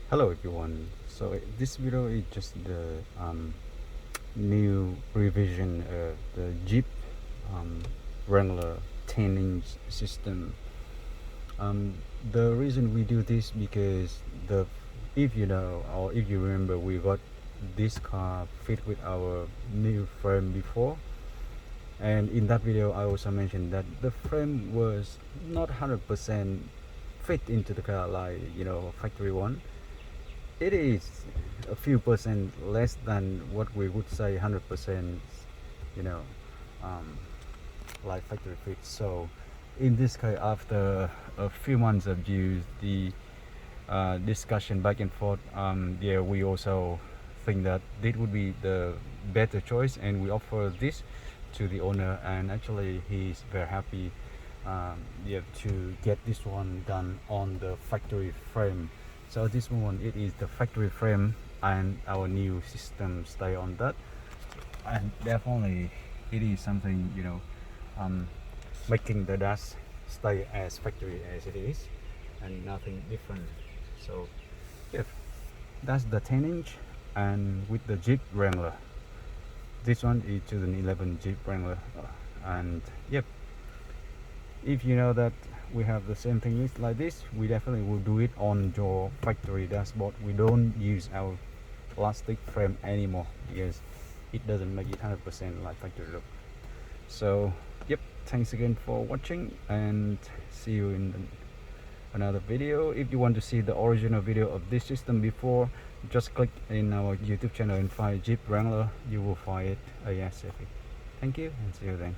Hello everyone. So this video is just the new revision of the Jeep Wrangler 10-inch system. The reason we do this because if you know or if you remember, we got this car fit with our new frame before, and in that video I also mentioned that the frame was not 100% fit into the car like factory one. It is a few percent less than what we would say 100%, you know, um, like factory fit. So in this case, after a few months of use, the discussion back and forth, yeah, we also think that this would be the better choice, and we offer this to the owner, and actually he's very happy, yeah, to get this one done on the factory frame. So this one, it is the factory frame and our new system stay on that, and definitely it is something, making the dash stay as factory as it is and nothing different. So yeah, that's the 10-inch, and with the Jeep Wrangler. This one is 2011 Jeep Wrangler, and yep, if you know that we have the same thing like this, we definitely will do it on your factory dashboard. We don't use our plastic frame anymore because it doesn't make it 100% like factory look. So yep, thanks again for watching, and see you in another video. If you want to see the original video of this system before, just click in our YouTube channel and find Jeep Wrangler. You will find it ASAP. Thank you, and see you then.